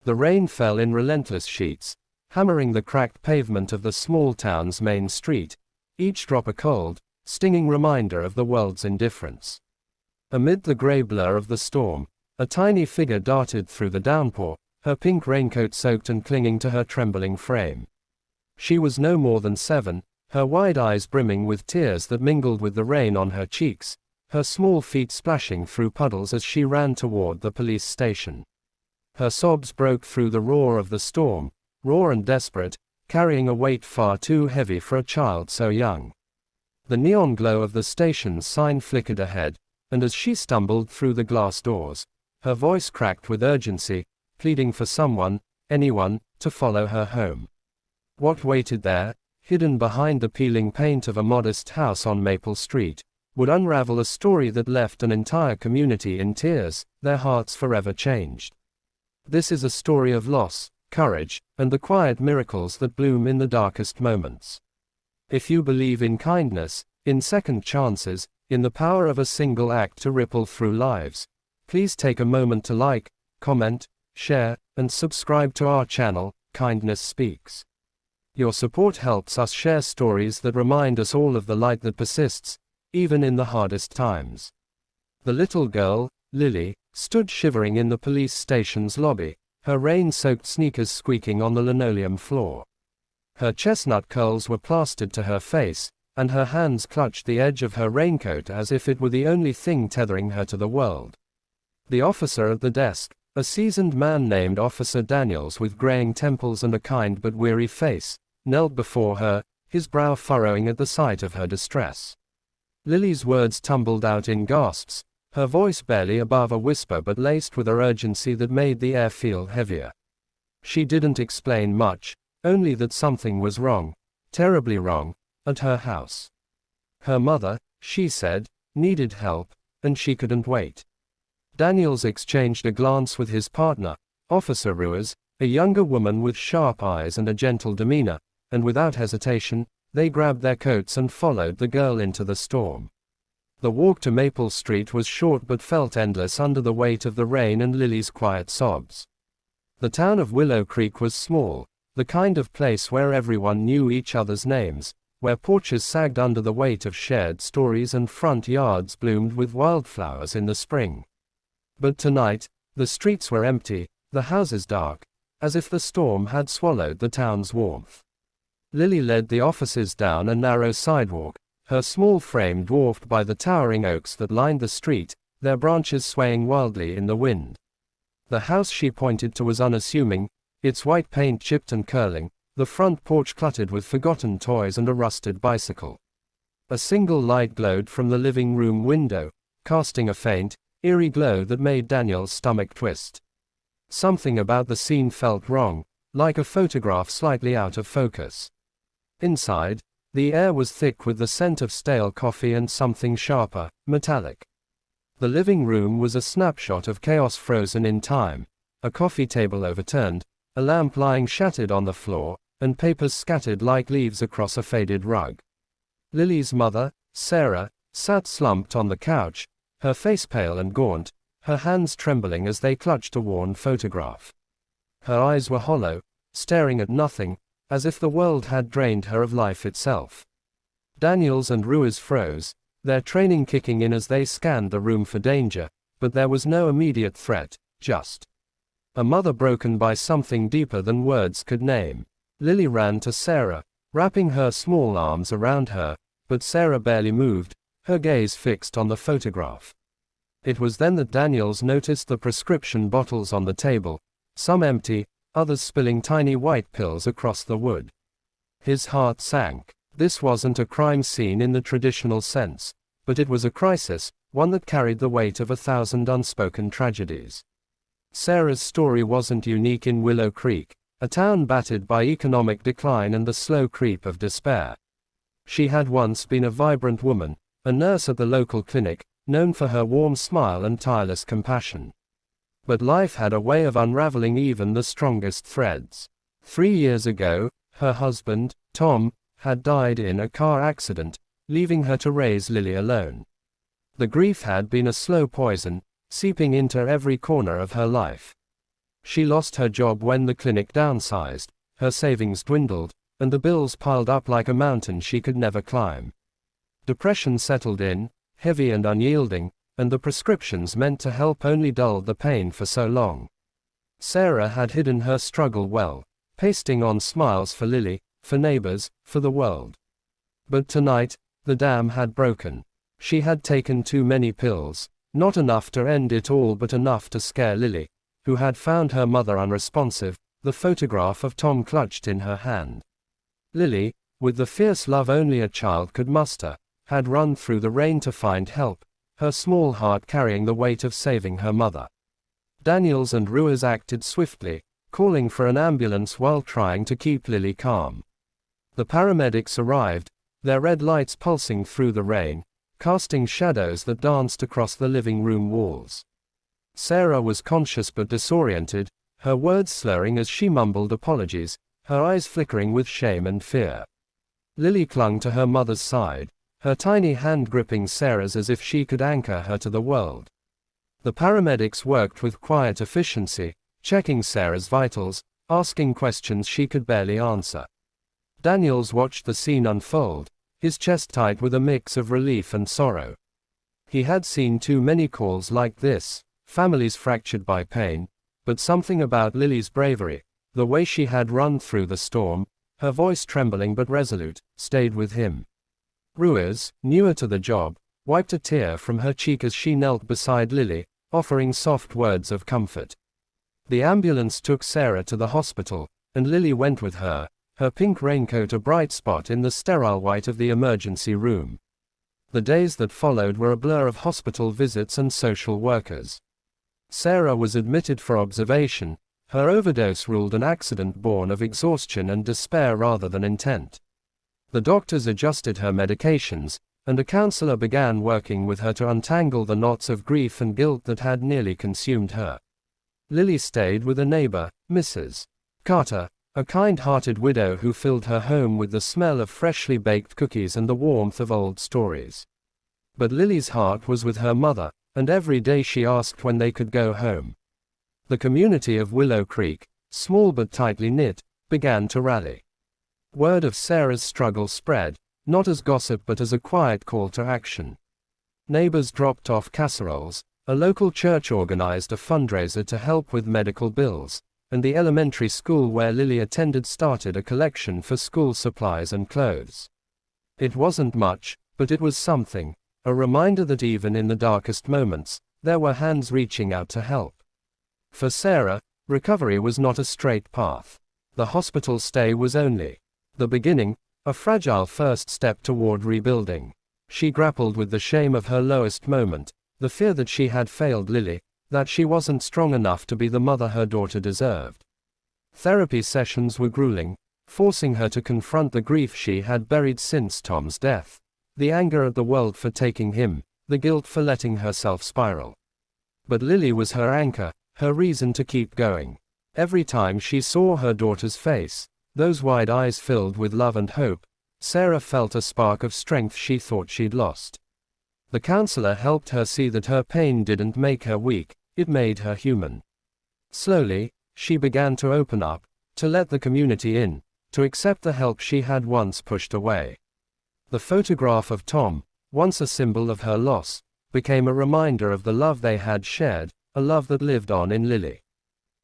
The rain fell in relentless sheets, hammering the cracked pavement of the small town's main street, each drop a cold, stinging reminder of the world's indifference. Amid the gray blur of the storm, a tiny figure darted through the downpour, her pink raincoat soaked and clinging to her trembling frame. She was no more than 7, her wide eyes brimming with tears that mingled with the rain on her cheeks, her small feet splashing through puddles as she ran toward the police station. Her sobs broke through the roar of the storm, raw and desperate, carrying a weight far too heavy for a child so young. The neon glow of the station's sign flickered ahead, and as she stumbled through the glass doors, her voice cracked with urgency, pleading for someone, anyone, to follow her home. What waited there, hidden behind the peeling paint of a modest house on Maple Street, would unravel a story that left an entire community in tears, their hearts forever changed. This is a story of loss, courage, and the quiet miracles that bloom in the darkest moments. If you believe in kindness, in second chances, in the power of a single act to ripple through lives, please take a moment to like, comment, share, and subscribe to our channel, Kindness Speaks. Your support helps us share stories that remind us all of the light that persists, even in the hardest times. The little girl, Lily, stood shivering in the police station's lobby, her rain-soaked sneakers squeaking on the linoleum floor. Her chestnut curls were plastered to her face, and her hands clutched the edge of her raincoat as if it were the only thing tethering her to the world. The officer at the desk, a seasoned man named Officer Daniels with graying temples and a kind but weary face, knelt before her, his brow furrowing at the sight of her distress. Lily's words tumbled out in gasps, her voice barely above a whisper but laced with a urgency that made the air feel heavier. She didn't explain much, only that something was wrong, terribly wrong, at her house. Her mother, she said, needed help, and she couldn't wait. Daniels exchanged a glance with his partner, Officer Ruiz, a younger woman with sharp eyes and a gentle demeanor, and without hesitation, they grabbed their coats and followed the girl into the storm. The walk to Maple Street was short but felt endless under the weight of the rain and Lily's quiet sobs. The town of Willow Creek was small, the kind of place where everyone knew each other's names, where porches sagged under the weight of shared stories and front yards bloomed with wildflowers in the spring. But tonight, the streets were empty, the houses dark, as if the storm had swallowed the town's warmth. Lily led the officers down a narrow sidewalk, her small frame dwarfed by the towering oaks that lined the street, their branches swaying wildly in the wind. The house she pointed to was unassuming, its white paint chipped and curling, the front porch cluttered with forgotten toys and a rusted bicycle. A single light glowed from the living room window, casting a faint, eerie glow that made Daniel's stomach twist. Something about the scene felt wrong, like a photograph slightly out of focus. Inside, the air was thick with the scent of stale coffee and something sharper, metallic. The living room was a snapshot of chaos frozen in time, a coffee table overturned, a lamp lying shattered on the floor, and papers scattered like leaves across a faded rug. Lily's mother, Sarah, sat slumped on the couch, her face pale and gaunt, her hands trembling as they clutched a worn photograph. Her eyes were hollow, staring at nothing, as if the world had drained her of life itself. Daniels and Ruiz froze, their training kicking in as they scanned the room for danger, but there was no immediate threat, just a mother broken by something deeper than words could name. Lily ran to Sarah, wrapping her small arms around her, but Sarah barely moved, her gaze fixed on the photograph. It was then that Daniels noticed the prescription bottles on the table, some empty, others spilling tiny white pills across the wood. His heart sank. This wasn't a crime scene in the traditional sense, but it was a crisis, one that carried the weight of 1,000 unspoken tragedies. Sarah's story wasn't unique in Willow Creek, a town battered by economic decline and the slow creep of despair. She had once been a vibrant woman, a nurse at the local clinic, known for her warm smile and tireless compassion. But life had a way of unraveling even the strongest threads. 3 years ago, her husband, Tom, had died in a car accident, leaving her to raise Lily alone. The grief had been a slow poison, seeping into every corner of her life. She lost her job when the clinic downsized, her savings dwindled, and the bills piled up like a mountain she could never climb. Depression settled in, heavy and unyielding, and the prescriptions meant to help only dulled the pain for so long. Sarah had hidden her struggle well, pasting on smiles for Lily, for neighbors, for the world. But tonight, the dam had broken. She had taken too many pills, not enough to end it all but enough to scare Lily, who had found her mother unresponsive, the photograph of Tom clutched in her hand. Lily, with the fierce love only a child could muster, had run through the rain to find help, her small heart carrying the weight of saving her mother. Daniels and Ruiz acted swiftly, calling for an ambulance while trying to keep Lily calm. The paramedics arrived, their red lights pulsing through the rain, casting shadows that danced across the living room walls. Sarah was conscious but disoriented, her words slurring as she mumbled apologies, her eyes flickering with shame and fear. Lily clung to her mother's side, her tiny hand gripping Sarah's as if she could anchor her to the world. The paramedics worked with quiet efficiency, checking Sarah's vitals, asking questions she could barely answer. Daniels watched the scene unfold, his chest tight with a mix of relief and sorrow. He had seen too many calls like this, families fractured by pain, but something about Lily's bravery, the way she had run through the storm, her voice trembling but resolute, stayed with him. Ruiz, newer to the job, wiped a tear from her cheek as she knelt beside Lily, offering soft words of comfort. The ambulance took Sarah to the hospital, and Lily went with her, her pink raincoat a bright spot in the sterile white of the emergency room. The days that followed were a blur of hospital visits and social workers. Sarah was admitted for observation, her overdose ruled an accident born of exhaustion and despair rather than intent. The doctors adjusted her medications, and a counselor began working with her to untangle the knots of grief and guilt that had nearly consumed her. Lily stayed with a neighbor, Mrs. Carter, a kind-hearted widow who filled her home with the smell of freshly baked cookies and the warmth of old stories. But Lily's heart was with her mother, and every day she asked when they could go home. The community of Willow Creek, small but tightly knit, began to rally. Word of Sarah's struggle spread, not as gossip but as a quiet call to action. Neighbors dropped off casseroles, a local church organized a fundraiser to help with medical bills, and the elementary school where Lily attended started a collection for school supplies and clothes. It wasn't much, but it was something, a reminder that even in the darkest moments, there were hands reaching out to help. For Sarah, recovery was not a straight path. The hospital stay was only the beginning, a fragile first step toward rebuilding. She grappled with the shame of her lowest moment, the fear that she had failed Lily, that she wasn't strong enough to be the mother her daughter deserved. Therapy sessions were grueling, forcing her to confront the grief she had buried since Tom's death, the anger at the world for taking him, the guilt for letting herself spiral. But Lily was her anchor, her reason to keep going. Every time she saw her daughter's face, those wide eyes filled with love and hope, Sarah felt a spark of strength she thought she'd lost. The counselor helped her see that her pain didn't make her weak, it made her human. Slowly, she began to open up, to let the community in, to accept the help she had once pushed away. The photograph of Tom, once a symbol of her loss, became a reminder of the love they had shared, a love that lived on in Lily.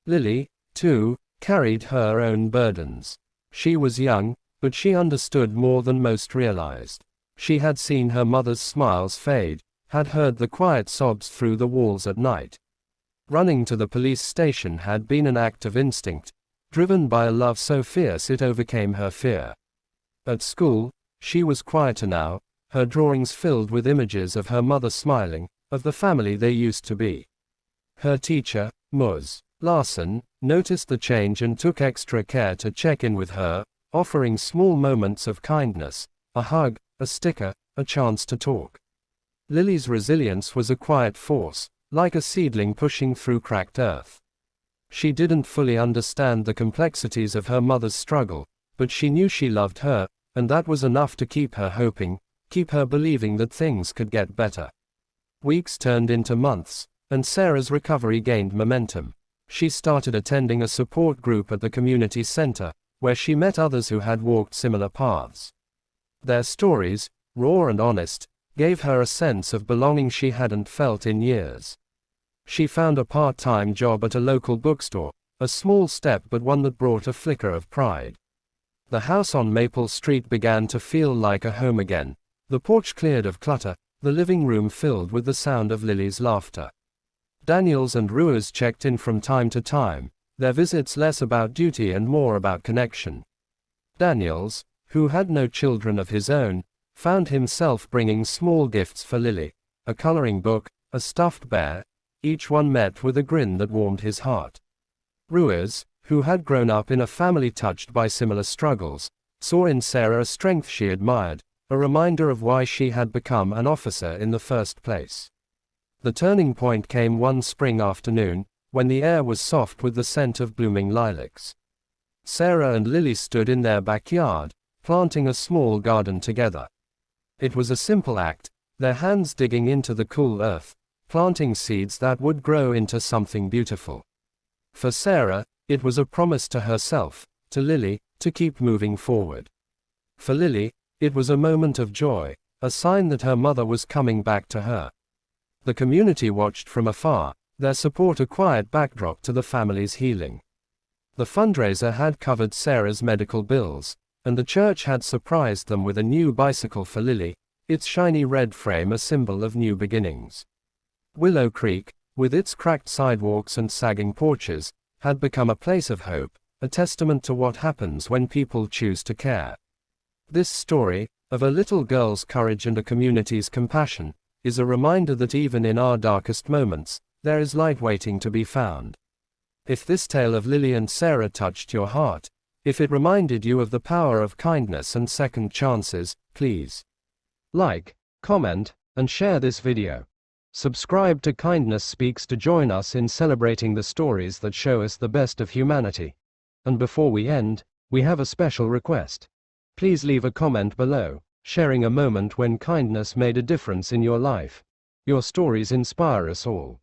Lily, too, carried her own burdens. She was young, but she understood more than most realized. She had seen her mother's smiles fade, had heard the quiet sobs through the walls at night. Running to the police station had been an act of instinct, driven by a love so fierce it overcame her fear. At school, she was quieter now, her drawings filled with images of her mother smiling, of the family they used to be. Her teacher, Ms. Larson, noticed the change and took extra care to check in with her, offering small moments of kindness, a hug, a sticker, a chance to talk. Lily's resilience was a quiet force, like a seedling pushing through cracked earth. She didn't fully understand the complexities of her mother's struggle, but she knew she loved her, and that was enough to keep her hoping, keep her believing that things could get better. Weeks turned into months, and Sarah's recovery gained momentum. she started attending a support group at the community center, where she met others who had walked similar paths. Their stories, raw and honest, gave her a sense of belonging she hadn't felt in years. She found a part-time job at a local bookstore, a small step but one that brought a flicker of pride. The house on Maple Street began to feel like a home again, the porch cleared of clutter, the living room filled with the sound of Lily's laughter. Daniels and Ruiz checked in from time to time, their visits less about duty and more about connection. Daniels, who had no children of his own, found himself bringing small gifts for Lily, a coloring book, a stuffed bear, each one met with a grin that warmed his heart. Ruiz, who had grown up in a family touched by similar struggles, saw in Sarah a strength she admired, a reminder of why she had become an officer in the first place. The turning point came one spring afternoon, when the air was soft with the scent of blooming lilacs. Sarah and Lily stood in their backyard, planting a small garden together. It was a simple act, their hands digging into the cool earth, planting seeds that would grow into something beautiful. For Sarah, it was a promise to herself, to Lily, to keep moving forward. For Lily, it was a moment of joy, a sign that her mother was coming back to her. The community watched from afar, their support a quiet backdrop to the family's healing. The fundraiser had covered Sarah's medical bills, and the church had surprised them with a new bicycle for Lily, its shiny red frame a symbol of new beginnings. Willow Creek, with its cracked sidewalks and sagging porches, had become a place of hope, a testament to what happens when people choose to care. This story, of a little girl's courage and a community's compassion, is a reminder that even in our darkest moments, there is light waiting to be found. If this tale of Lily and Sarah touched your heart, if it reminded you of the power of kindness and second chances, please like, comment, and share this video. Subscribe to Kindness Speaks to join us in celebrating the stories that show us the best of humanity. And before we end, we have a special request. Please leave a comment below, sharing a moment when kindness made a difference in your life. Your stories inspire us all.